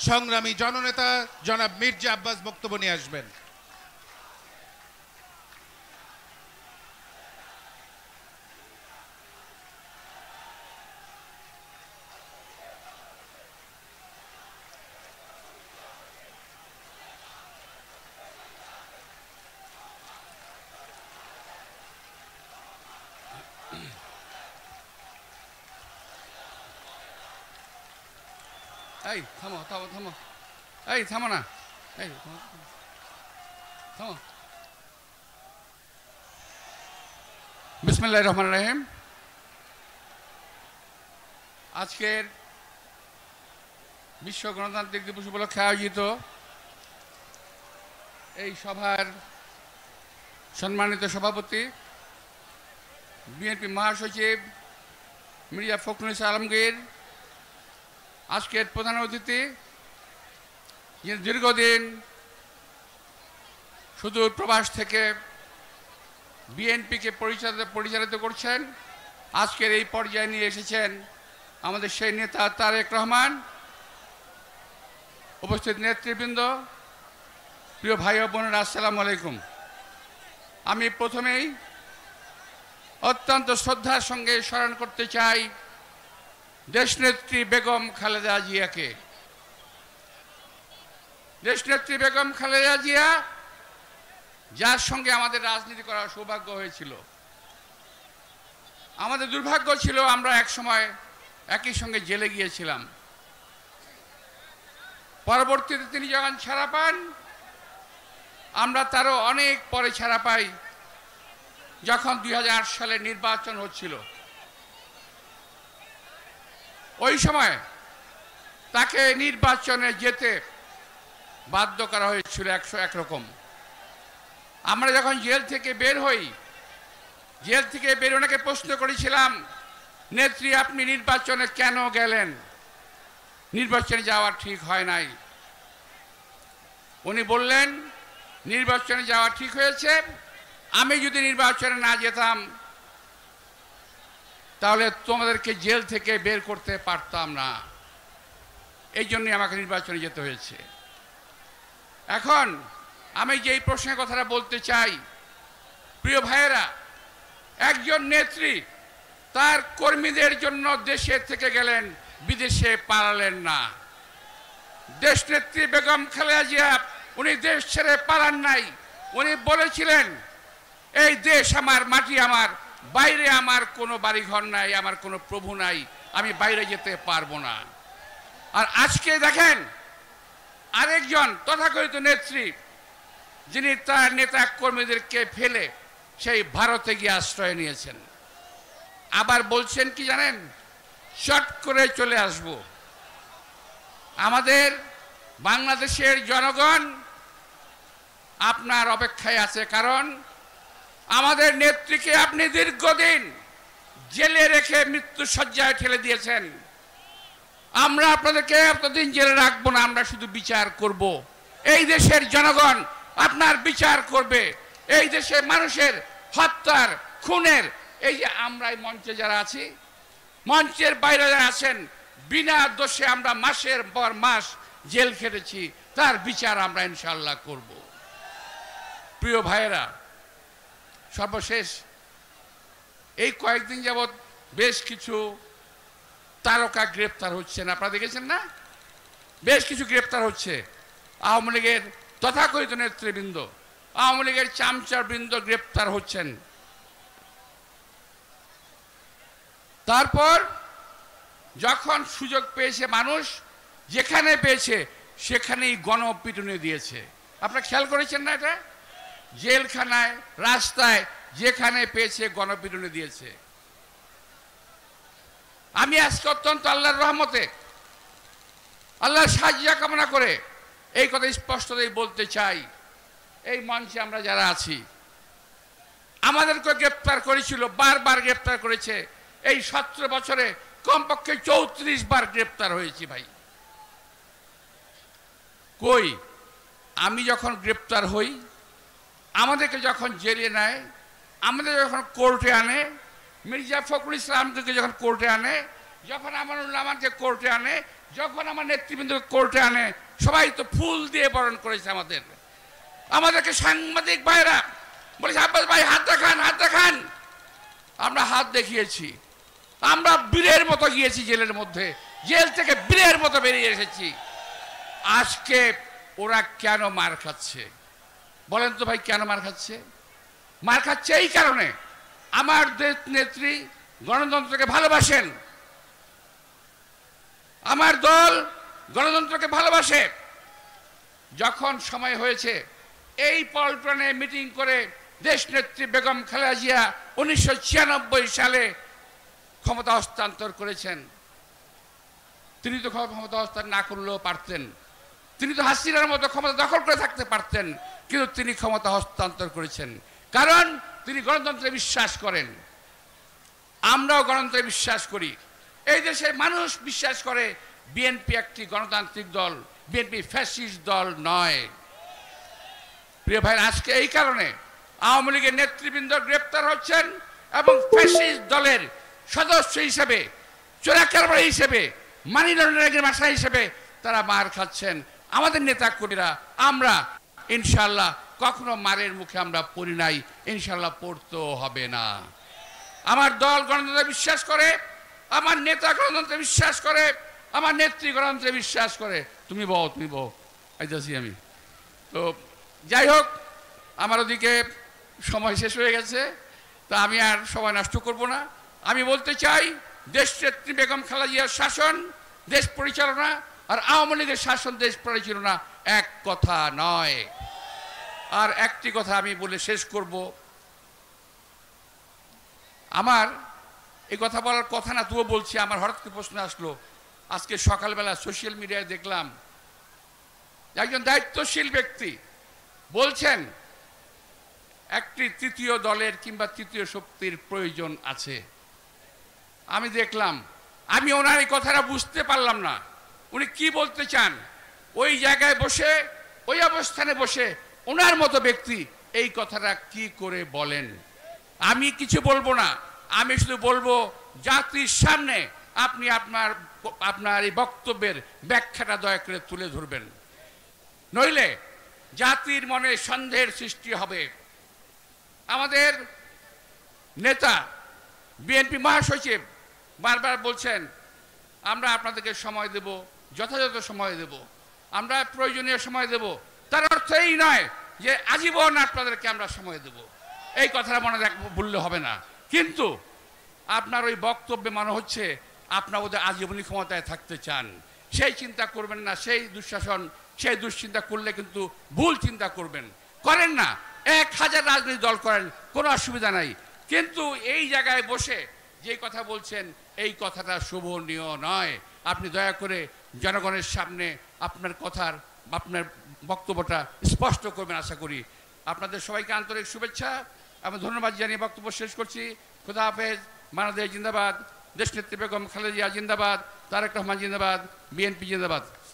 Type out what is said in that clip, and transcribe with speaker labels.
Speaker 1: সংগ্রামী জননেতা জনাব মির্জা আব্বাস বক্তব্য নিয়ে আসবেন।
Speaker 2: এই থামো থামো থামো, এই থামো না, এই থামো। বিসমিল্লাহির রহমানির রহিম। আজকের বিশ্ব গণতান্ত্রিক দিবস উপলক্ষে আয়োজিত এই সভার সম্মানিত সভাপতি বিএনপি মহাসচিব মির্জা ফখরুল ইসলাম আলমগীর, আজকের প্রধান অতিথি যিনি দীর্ঘদিন সুদূর প্রবাস থেকে বিএনপিকে পরিচালিত করছেন, আজকের এই পর্যায়ে নিয়ে এসেছেন আমাদের সেই নেতা তারেক রহমান, উপস্থিত নেতৃবৃন্দ, প্রিয় ভাই ও বোনেরা, আসসালামু আলাইকুম। আমি প্রথমেই অত্যন্ত শ্রদ্ধার সঙ্গে স্মরণ করতে চাই দেশনেত্রী বেগম খালেদা জিয়াকে। দেশনেত্রী বেগম খালেদা জিয়া, যার সঙ্গে আমাদের রাজনীতি করার সৌভাগ্য হয়েছিল। আমাদের দুর্ভাগ্য ছিল আমরা একসময় একই সঙ্গে জেলে গিয়েছিলাম। পরবর্তীতে তিনি যখন ছাড়া পান, আমরা তারও অনেক পরে ছাড়া পাই, যখন 2008 সালে নির্বাচন হচ্ছিল। ওই সময় তাকে নির্বাচনে যেতে বাধ্য করা হয়েছিল 101 রকম। আমরা যখন জেল থেকে বের হই, জেল থেকে বের ওনাকে প্রশ্ন করেছিলাম, নেত্রী আপনি নির্বাচনে কেন গেলেন? নির্বাচনে যাওয়া ঠিক হয় নাই। উনি বললেন নির্বাচনে যাওয়া ঠিক হয়েছে, আমি যদি নির্বাচনে না যেতাম তাহলে তোমাদেরকে জেল থেকে বের করতে পারতাম না, এই জন্যই আমাকে নির্বাচনে যেতে হয়েছে। এখন আমি যেই প্রশ্নের কথাটা বলতে চাই, প্রিয় ভাইয়েরা, একজন নেত্রী তার কর্মীদের জন্য দেশে থেকে গেলেন, বিদেশে পালালেন না। দেশনেত্রী বেগম খালেদা জিয়া উনি দেশ ছেড়ে পালান নাই। উনি বলেছিলেন এই দেশ আমার, মাটি আমার, বাইরে আমার কোনো বাড়িঘর নাই, আমার কোনো প্রভু নাই, আমি বাইরে যেতে পারবো না। আর আজকে দেখেন আরেকজন তথাকথিত নেত্রী, যিনি তার নেতা কর্মীদেরকে ফেলে সেই ভারতে গিয়ে আশ্রয় নিয়েছেন। আবার বলছেন কি জানেন, চট করে চলে আসব। আমাদের বাংলাদেশের জনগণ আপনার অপেক্ষায় আছে, কারণ আমাদের নেত্রীকে আপনি দীর্ঘদিন জেলে রেখে মৃত্যুশয্যায় ঠেলে দিয়েছেন। আমরা আপনাদেরকে এতদিন জেলে রাখবো না, আমরা শুধু বিচার করব। এই দেশের জনগণ আপনার বিচার করবে। এই দেশে মানুষের হত্যার, খুনের, এই যে আমরা এই মঞ্চে যারা আছি, মঞ্চের বাইরে যারা আছেন, বিনা দোষে আমরা মাসের পর মাস জেল খেটেছি, তার বিচার আমরা ইনশাআল্লাহ করব। প্রিয় ভাইয়েরা, সর্বশেষ এই কয়েকদিন যাবৎ বেশ কিছু তারকা গ্রেপ্তার হচ্ছেন, আপনারা দেখেছেন না? বেশ কিছু গ্রেপ্তার হচ্ছে। আওয়ামী লীগের তথাকথিত নেতৃবৃন্দ, আওয়ামী লীগের চামচাবৃন্দ গ্রেপ্তার হচ্ছেন। তারপর যখন সুযোগ পেয়েছে মানুষ, যেখানে পেয়েছে সেখানেই গণপিটুনি দিয়েছে। আপনারা খেয়াল করেছেন না? এটা জেলখানায়, রাস্তায়, যেখানে পেয়েছে গণপিটুনি দিয়েছে। আমি আজকে অত্যন্ত আল্লাহর রহমতে, আল্লাহর সাহায্য কামনা করে এই কথা স্পষ্টতই বলতে চাই, এই মঞ্চে আমরা যারা আছি, আমাদেরকে গ্রেপ্তার করেছিল, বারবার গ্রেপ্তার করেছে। এই 17 বছরে কমপক্ষে 34 বার গ্রেপ্তার হয়েছি ভাই। কই আমি যখন গ্রেপ্তার হই, আমাদেরকে যখন জেলে নেয়, আমাদের যখন কোর্টে আনে, মির্জা ফখরুল ইসলামকে যখন কোর্টে আনে, যখন আমানুল্লাহ আমানকে কোর্টে আনে, যখন আমার নেতৃবৃন্দ কোর্টে আনে সবাই তো ফুল দিয়ে বরণ করেছে আমাদেরকে সাংবাদিক ভাইরা বলেছে আব্বাস ভাই হাত দেখান হাত দেখান। আমরা হাত দেখিয়েছি, আমরা বীরের মতো গিয়েছি জেলের মধ্যে, জেল থেকে বীরের মতো বেরিয়ে এসেছি। আজকে ওরা কেন মার খাচ্ছে বলেন তো ভাই? কেন মার খাচ্ছে? মার খাচ্ছে এই কারণে আমার দেশ নেত্রী গণতন্ত্রকে ভালোবাসেন, আমার দল গণতন্ত্রকে ভালোবাসে। যখন সময় হয়েছে এই পল্টনে মিটিং করে দেশ নেত্রী বেগম খালেদা জিয়া 1996 সালে ক্ষমতা হস্তান্তর করেছেন। তিনি তো ক্ষমতা হস্তান্তর না করলেও পারতেন, তিনি তো হাসিনার মতো ক্ষমতা দখল করে থাকতে পারতেন, কিন্তু তিনি ক্ষমতা হস্তান্তর করেছেন কারণ তিনি গণতন্ত্রে বিশ্বাস করেন। আমরাও গণতন্ত্রে বিশ্বাস করি, এই দেশের মানুষ বিশ্বাস করে বিএনপি একটি গণতান্ত্রিক দল, বিএনপি ফ্যাসিস্ট দল নয়। প্রিয় ভাই, আজকে এই কারণে আওয়ামী লীগের নেতৃবৃন্দ গ্রেপ্তার হচ্ছেন এবং ফ্যাসিস্ট দলের সদস্য হিসেবে, চোরাকারবারি হিসেবে, মানি লন্ডারিংয়ের মাসা হিসেবে তারা মার খাচ্ছেন। আমাদের নেতা কর্মীরা আমরা ইনশাল্লাহ কখনো মারের মুখে আমরা পড়ি নাই, ইনশাল্লাহ পড়তেও হবে না। আমার দল গণতন্ত্রে বিশ্বাস করে, আমার নেতা গণতন্ত্রে বিশ্বাস করে, আমার নেত্রী গণতন্ত্রে বিশ্বাস করে। তুমি বল আইতাছি আমি। তো যাই হোক, আমার ওদিকে সময় শেষ হয়ে গেছে, তা আমি আর সময় নষ্ট করব না। আমি বলতে চাই দেশ নেত্রী বেগম খালেদা জিয়ার শাসন দেশ পরিচালনা আর আওয়ামী লীগের শাসন দেশ পরিচালনা এক কথা নয়। আর একটি কথা আমি বলে শেষ করব, আমার এই কথা বলার কথা না, তুও বলছি, আমার হঠাৎ করে প্রশ্ন আসলো। আজকে সকালবেলা সোশ্যাল মিডিয়ায় দেখলাম একজন দায়িত্বশীল ব্যক্তি বলছেন একটি তৃতীয় দলের কিংবা তৃতীয় শক্তির প্রয়োজন আছে। আমি দেখলাম, আমি ওনার এই কথাটা বুঝতে পারলাম না উনি কি বলতে চান। ওই জায়গায় বসে, ওই অবস্থানে বসে ওনার মতো ব্যক্তি এই কথাটা কি করে বলেন? আমি কিছু বলবো না, আমি শুধু বলবো জাতির সামনে আপনি আপনার এই বক্তব্যের ব্যাখ্যাটা দয়া করে তুলে ধরবেন, নইলে জাতির মনে সন্দেহের সৃষ্টি হবে। আমাদের নেতা বিএনপি মহাসচিব বারবার বলছেন আমরা আপনাদেরকে সময় দেব, যথাযথ সময় দেব, আমরা প্রয়োজনীয় সময় দেব। তার অর্থ এই নয় যে আজীবন আপনাদেরকে আমরা সময় দেব, এই কথাটা মনে ভুললে হবে না। কিন্তু আপনার ওই বক্তব্যে মনে হচ্ছে আপনার ওদের আজীবনী ক্ষমতায় থাকতে চান। সেই চিন্তা করবেন না, সেই দুঃশাসন, সেই দুশ্চিন্তা করলে কিন্তু ভুল চিন্তা করবেন। করেন না, 1000 রাজনৈতিক দল করেন, কোনো অসুবিধা নাই, কিন্তু এই জায়গায় বসে যে কথা বলছেন এই কথাটা শোভনীয় নয়। আপনি দয়া করে জনগণের সামনে আপনার বক্তব্যটা স্পষ্ট করবেন আশা করি। আপনাদের সবাইকে আন্তরিক শুভেচ্ছা এবং ধন্যবাদ জানিয়ে বক্তব্য শেষ করছি। খুদা হাফেজ। বাংলাদেশ জিন্দাবাদ, দেশনেত্রী বেগম খালেদা জিয়া জিন্দাবাদ, তারেক রহমান জিন্দাবাদ, বিএনপি জিন্দাবাদ।